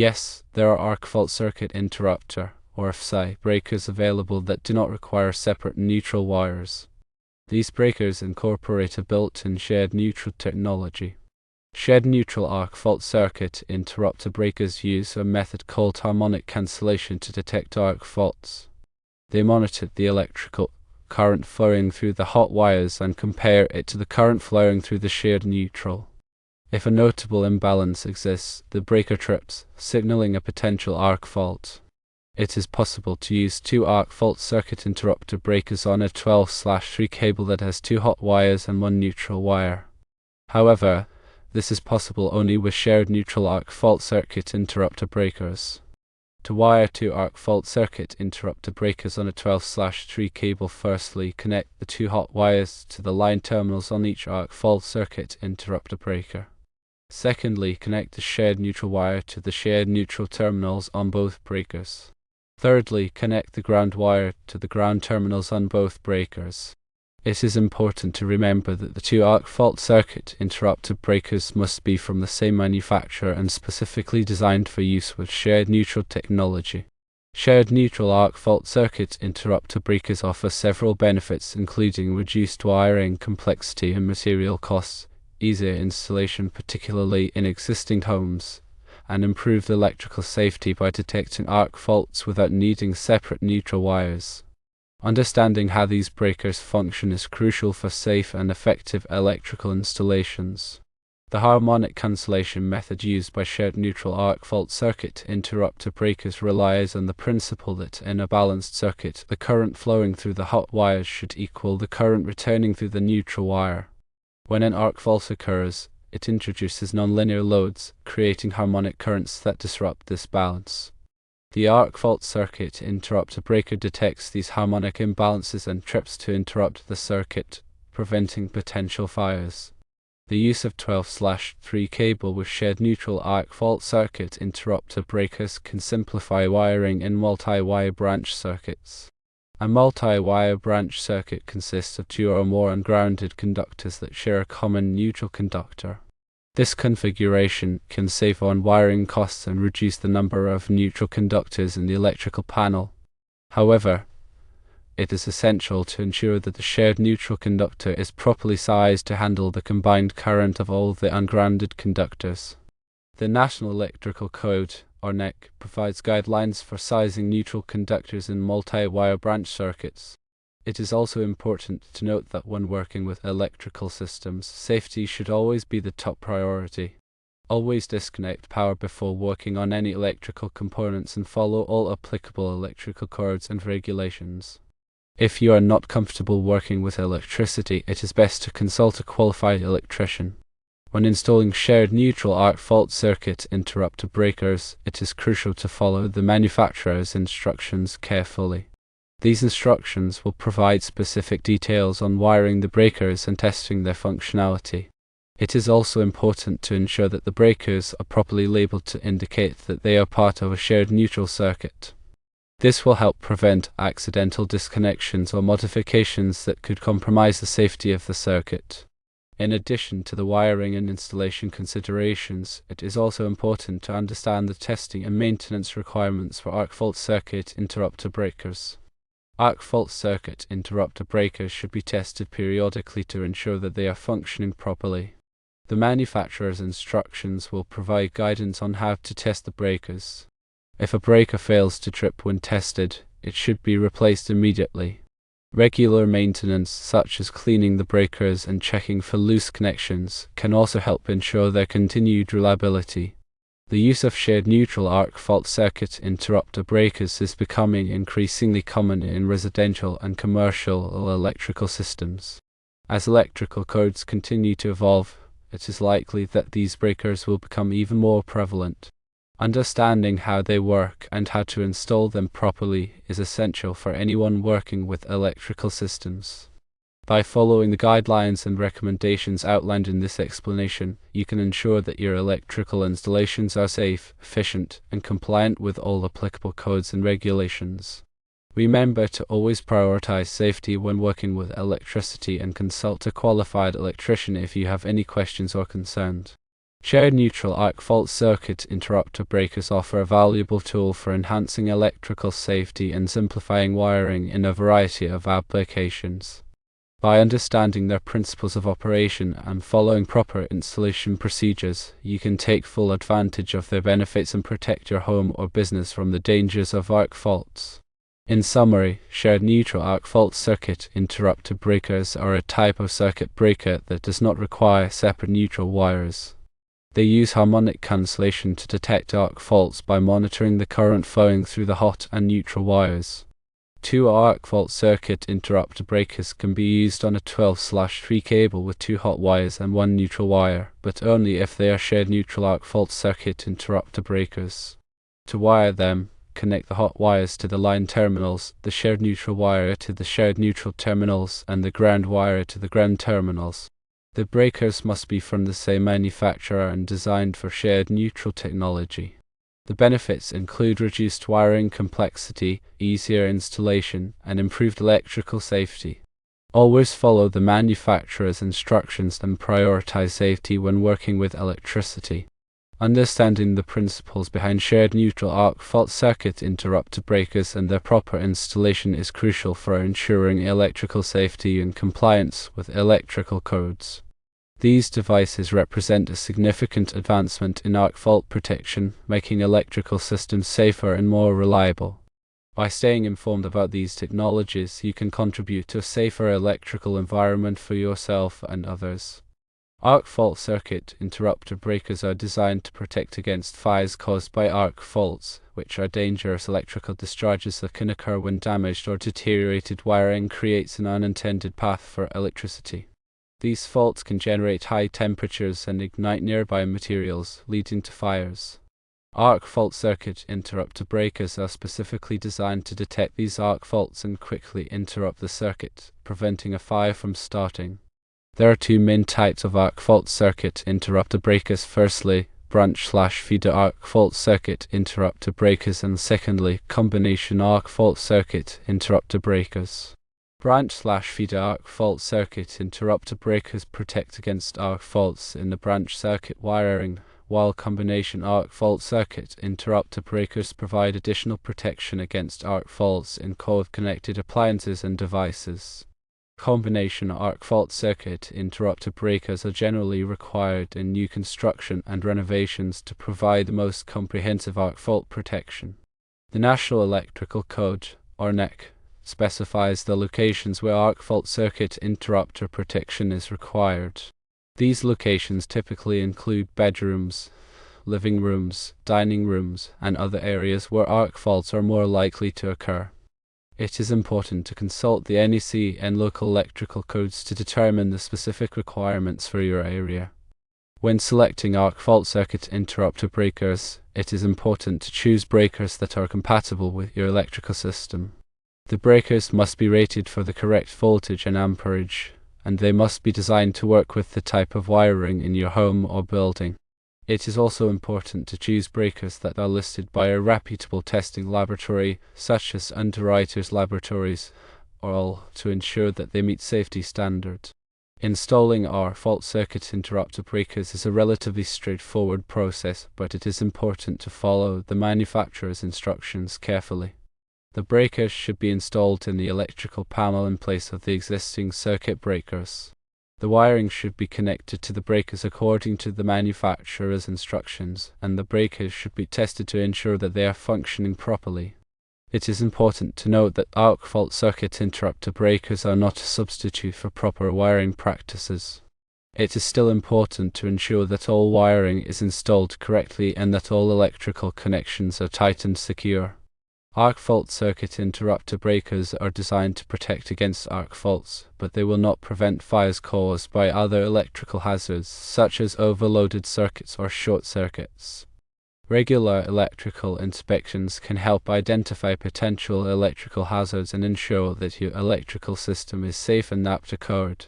Yes, there are arc fault circuit interrupter, or AFCI, breakers available that do not require separate neutral wires. These breakers incorporate a built-in shared neutral technology. Shared neutral arc fault circuit interrupter breakers use a method called harmonic cancellation to detect arc faults. They monitor the electrical current flowing through the hot wires and compare it to the current flowing through the shared neutral. If a notable imbalance exists, the breaker trips, signaling a potential arc fault. It is possible to use two arc fault circuit interrupter breakers on a 12/3 cable that has two hot wires and one neutral wire. However, this is possible only with shared neutral arc fault circuit interrupter breakers. To wire two arc fault circuit interrupter breakers on a 12/3 cable, firstly connect the two hot wires to the line terminals on each arc fault circuit interrupter breaker. Secondly, connect the shared neutral wire to the shared neutral terminals on both breakers. Thirdly, connect the ground wire to the ground terminals on both breakers. It is important to remember that the two arc fault circuit interrupter breakers must be from the same manufacturer and specifically designed for use with shared neutral technology. Shared neutral arc fault circuit interrupter breakers offer several benefits, including reduced wiring complexity and material costs, easier installation particularly in existing homes, and improved electrical safety by detecting arc faults without needing separate neutral wires. Understanding how these breakers function is crucial for safe and effective electrical installations. The harmonic cancellation method used by shared neutral arc fault circuit interrupter breakers relies on the principle that in a balanced circuit, the current flowing through the hot wires should equal the current returning through the neutral wire. When an arc fault occurs, it introduces nonlinear loads, creating harmonic currents that disrupt this balance. The arc fault circuit interrupter breaker detects these harmonic imbalances and trips to interrupt the circuit, preventing potential fires. The use of 12/3 cable with shared neutral arc fault circuit interrupter breakers can simplify wiring in multi-wire branch circuits. A multi-wire branch circuit consists of two or more ungrounded conductors that share a common neutral conductor. This configuration can save on wiring costs and reduce the number of neutral conductors in the electrical panel. However, it is essential to ensure that the shared neutral conductor is properly sized to handle the combined current of all the ungrounded conductors. The National Electrical Code, or NEC, provides guidelines for sizing neutral conductors in multi-wire branch circuits. It is also important to note that when working with electrical systems, safety should always be the top priority. Always disconnect power before working on any electrical components and follow all applicable electrical codes and regulations. If you are not comfortable working with electricity, it is best to consult a qualified electrician. When installing shared neutral arc fault circuit interrupter breakers, it is crucial to follow the manufacturer's instructions carefully. These instructions will provide specific details on wiring the breakers and testing their functionality. It is also important to ensure that the breakers are properly labeled to indicate that they are part of a shared neutral circuit. This will help prevent accidental disconnections or modifications that could compromise the safety of the circuit. In addition to the wiring and installation considerations, it is also important to understand the testing and maintenance requirements for arc fault circuit interrupter breakers. Arc fault circuit interrupter breakers should be tested periodically to ensure that they are functioning properly. The manufacturer's instructions will provide guidance on how to test the breakers. If a breaker fails to trip when tested, it should be replaced immediately. Regular maintenance, such as cleaning the breakers and checking for loose connections, can also help ensure their continued reliability. The use of shared neutral arc fault circuit interrupter breakers is becoming increasingly common in residential and commercial electrical systems. As electrical codes continue to evolve, it is likely that these breakers will become even more prevalent. Understanding how they work and how to install them properly is essential for anyone working with electrical systems. By following the guidelines and recommendations outlined in this explanation, you can ensure that your electrical installations are safe, efficient, and compliant with all applicable codes and regulations. Remember to always prioritize safety when working with electricity and consult a qualified electrician if you have any questions or concerns. Shared neutral arc fault circuit interrupter breakers offer a valuable tool for enhancing electrical safety and simplifying wiring in a variety of applications. By understanding their principles of operation and following proper installation procedures, you can take full advantage of their benefits and protect your home or business from the dangers of arc faults. In summary, shared neutral arc fault circuit interrupter breakers are a type of circuit breaker that does not require separate neutral wires. They use harmonic cancellation to detect arc faults by monitoring the current flowing through the hot and neutral wires. Two arc fault circuit interrupter breakers can be used on a 12/3 cable with two hot wires and one neutral wire, but only if they are shared neutral arc fault circuit interrupter breakers. To wire them, connect the hot wires to the line terminals, the shared neutral wire to the shared neutral terminals, and the ground wire to the ground terminals. The breakers must be from the same manufacturer and designed for shared neutral technology. The benefits include reduced wiring complexity, easier installation, and improved electrical safety. Always follow the manufacturer's instructions and prioritize safety when working with electricity. Understanding the principles behind shared neutral arc fault circuit interrupter breakers and their proper installation is crucial for ensuring electrical safety and compliance with electrical codes. These devices represent a significant advancement in arc fault protection, making electrical systems safer and more reliable. By staying informed about these technologies, you can contribute to a safer electrical environment for yourself and others. Arc fault circuit interrupter breakers are designed to protect against fires caused by arc faults, which are dangerous electrical discharges that can occur when damaged or deteriorated wiring creates an unintended path for electricity. These faults can generate high temperatures and ignite nearby materials, leading to fires. Arc fault circuit interrupter breakers are specifically designed to detect these arc faults and quickly interrupt the circuit, preventing a fire from starting. There are two main types of arc fault circuit interrupter breakers. Firstly, branch/feeder arc fault circuit interrupter breakers, and secondly, combination arc fault circuit interrupter breakers. Branch/feeder arc fault circuit interrupter breakers protect against arc faults in the branch circuit wiring, while combination arc fault circuit interrupter breakers provide additional protection against arc faults in core-connected appliances and devices. Combination arc fault circuit interrupter breakers are generally required in new construction and renovations to provide the most comprehensive arc fault protection. The National Electrical Code, or NEC, specifies the locations where arc fault circuit interrupter protection is required. These locations typically include bedrooms, living rooms, dining rooms, and other areas where arc faults are more likely to occur. It is important to consult the NEC and local electrical codes to determine the specific requirements for your area. When selecting arc fault circuit interrupter breakers, it is important to choose breakers that are compatible with your electrical system. The breakers must be rated for the correct voltage and amperage, and they must be designed to work with the type of wiring in your home or building. It is also important to choose breakers that are listed by a reputable testing laboratory, such as Underwriters Laboratories, or to ensure that they meet safety standards. Installing arc fault circuit interrupter breakers is a relatively straightforward process, but it is important to follow the manufacturer's instructions carefully. The breakers should be installed in the electrical panel in place of the existing circuit breakers. The wiring should be connected to the breakers according to the manufacturer's instructions, and the breakers should be tested to ensure that they are functioning properly. It is important to note that arc fault circuit interrupter breakers are not a substitute for proper wiring practices. It is still important to ensure that all wiring is installed correctly and that all electrical connections are tight and secure. Arc fault circuit interrupter breakers are designed to protect against arc faults, but they will not prevent fires caused by other electrical hazards, such as overloaded circuits or short circuits. Regular electrical inspections can help identify potential electrical hazards and ensure that your electrical system is safe and not occurred.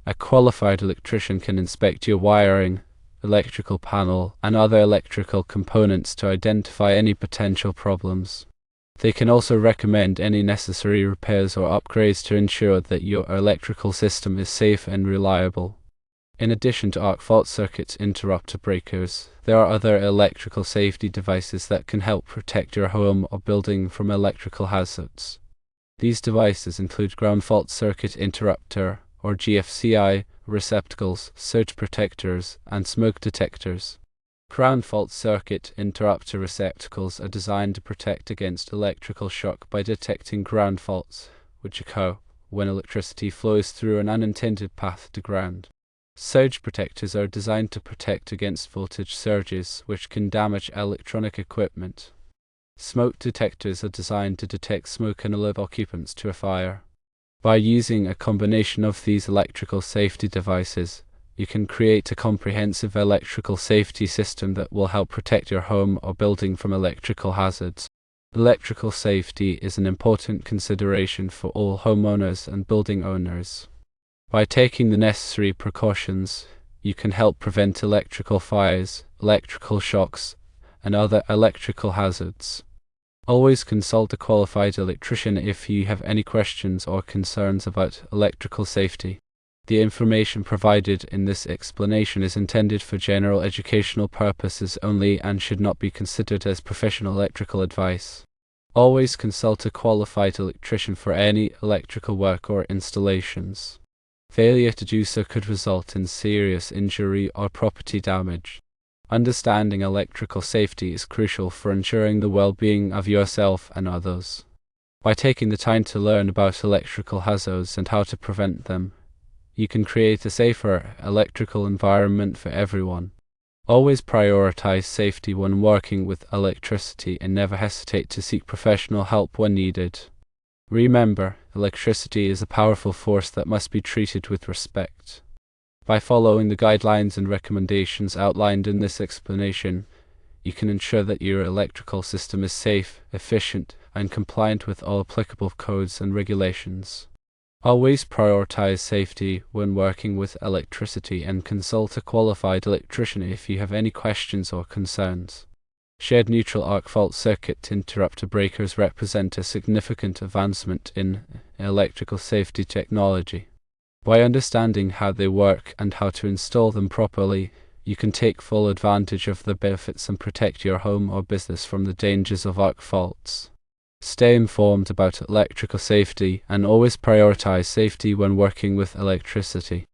A qualified electrician can inspect your wiring, electrical panel, and other electrical components to identify any potential problems. They can also recommend any necessary repairs or upgrades to ensure that your electrical system is safe and reliable. In addition to arc fault circuit interrupter breakers, there are other electrical safety devices that can help protect your home or building from electrical hazards. These devices include ground fault circuit interrupter, or GFCI, receptacles, surge protectors, and smoke detectors. Ground fault circuit interrupter receptacles are designed to protect against electrical shock by detecting ground faults, which occur when electricity flows through an unintended path to ground. Surge protectors are designed to protect against voltage surges, which can damage electronic equipment. Smoke detectors are designed to detect smoke and alert occupants to a fire. By using a combination of these electrical safety devices, you can create a comprehensive electrical safety system that will help protect your home or building from electrical hazards. Electrical safety is an important consideration for all homeowners and building owners. By taking the necessary precautions, you can help prevent electrical fires, electrical shocks, and other electrical hazards. Always consult a qualified electrician if you have any questions or concerns about electrical safety. The information provided in this explanation is intended for general educational purposes only and should not be considered as professional electrical advice. Always consult a qualified electrician for any electrical work or installations. Failure to do so could result in serious injury or property damage. Understanding electrical safety is crucial for ensuring the well-being of yourself and others. By taking the time to learn about electrical hazards and how to prevent them, you can create a safer electrical environment for everyone. Always prioritize safety when working with electricity and never hesitate to seek professional help when needed. Remember, electricity is a powerful force that must be treated with respect. By following the guidelines and recommendations outlined in this explanation, you can ensure that your electrical system is safe, efficient, and compliant with all applicable codes and regulations. Always prioritize safety when working with electricity and consult a qualified electrician if you have any questions or concerns. Shared neutral arc fault circuit interrupter breakers represent a significant advancement in electrical safety technology. By understanding how they work and how to install them properly, you can take full advantage of the benefits and protect your home or business from the dangers of arc faults. Stay informed about electrical safety and always prioritize safety when working with electricity.